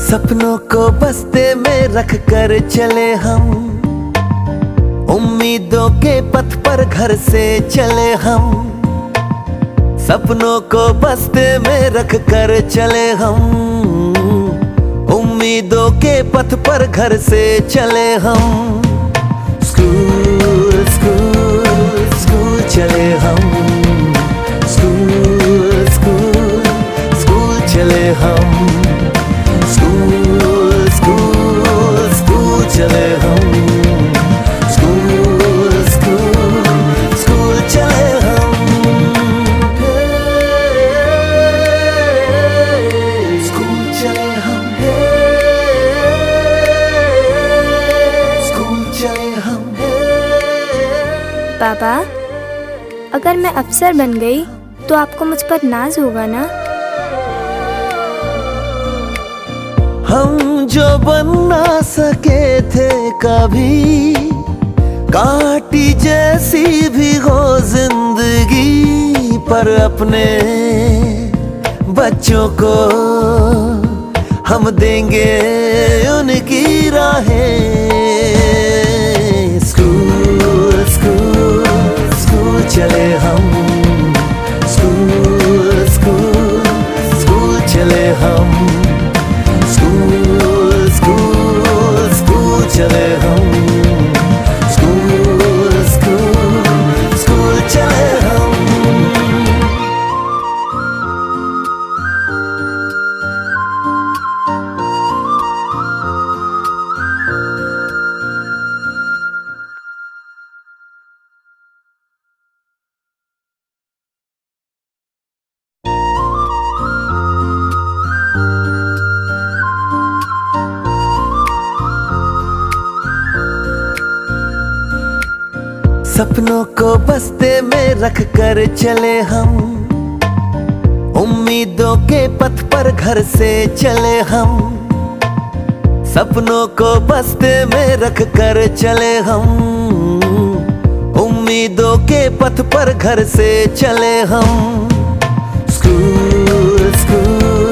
सपनों को बस्ते में रख कर चले हम, उम्मीदों के पथ पर घर से चले हम। सपनों को बस्ते में रख कर चले हम, उम्मीदों के पथ पर घर से चले हम। स्कूल स्कूल स्कूल चले हम, स्कूल स्कूल स्कूल चले हम, स्कूल स्कूल स्कूल चले हम, स्कूल स्कूल स्कूल चले हम। स्कूल चले हम, स्कूल चले हम। पापा, अगर मैं अफसर बन गई तो आपको मुझ पर नाज होगा ना? हम जो बन ना सके थे कभी, काटी जैसी भी हो जिंदगी, पर अपने बच्चों को हम देंगे उनकी राहें। स्कूल स्कूल स्कूल चले हम, स्कूल स्कूल स्कूल चले हम, स्कूल स्कूल स्कूल चले हम, स्कूल स्कूल स्कूल चले हम। सपनों को बस्ते में रख कर चले हम, उम्मीदों के पथ पर घर से चले हम। सपनों को बस्ते में रख कर चले हम, उम्मीदों के पथ पर घर से चले हम। स्कूल स्कूल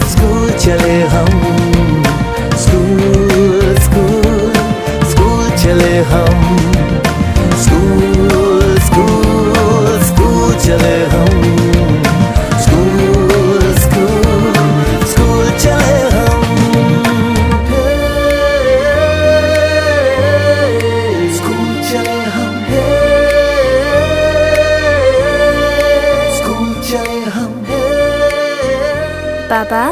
स्कूल चले हम, स्कूल स्कूल स्कूल चले हम, स्कूल स्कूल स्कूल चले हम, स्कूल स्कूल स्कूल चले हम। स्कूल चले हम, स्कूल चले हम। पापा,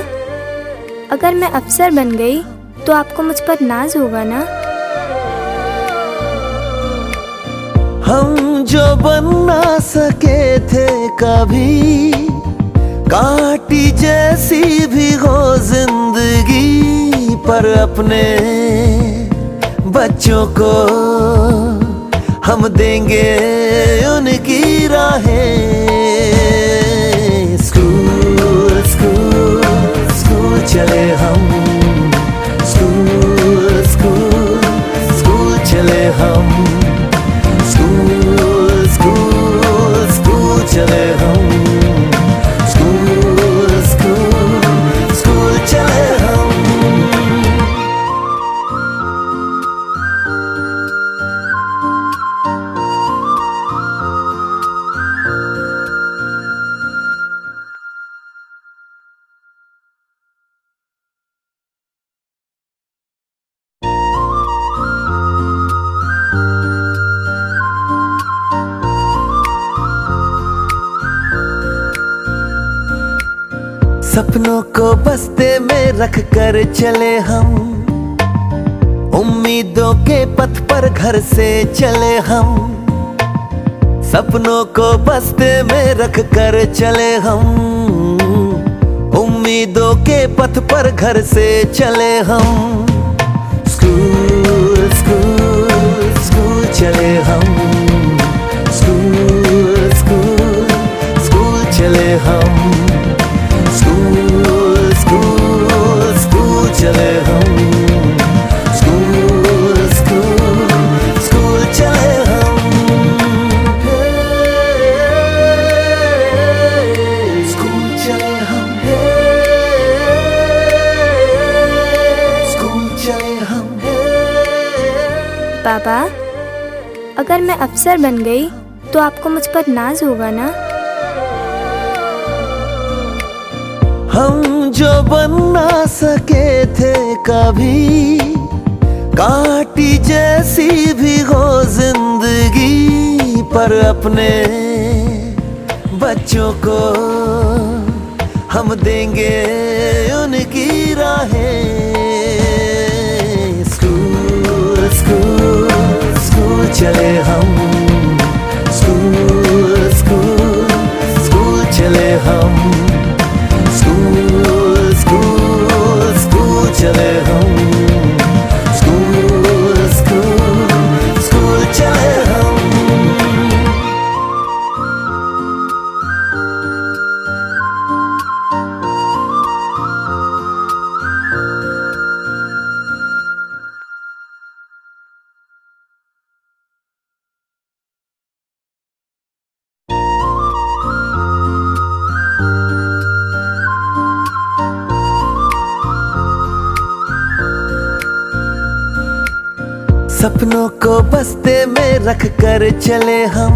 अगर मैं अफसर बन गई तो आपको मुझ पर नाज होगा ना? हम जो बन ना सके थे कभी, काटी जैसी भी हो जिंदगी, पर अपने बच्चों को हम देंगे उनकी राहें। स्कूल स्कूल स्कूल चले हम, स्कूल स्कूल स्कूल चले हम, स्कूल स्कूल स्कूल चले हम, स्कूल स्कूल स्कूल चले हम। सपनों को बस्ते में रख कर चले हम, उम्मीदों के पथ पर घर से चले हम। सपनों को बस्ते में रख कर चले हम, उम्मीदों के पथ पर घर से चले हम। स्कूल स्कूल स्कूल चले हम, स्कूल स्कूल स्कूल चले हम, स्कूल स्कूल स्कूल चले हम, स्कूल स्कूल स्कूल चले हम। स्कूल चले हम, पापा, अगर मैं अफसर बन गई तो आपको मुझ पर नाज होगा ना? हम जो बन ना सके थे कभी, काटी जैसी भी हो जिंदगी, पर अपने बच्चों को हम देंगे उनकी राहें। स्कूल स्कूल स्कूल चले हम, स्कूल स्कूल स्कूल चले हम, स्कूल स्कूल स्कूल चले हम, स्कूल स्कूल स्कूल चले हम। सपनों को बस्ते में रख कर चले हम,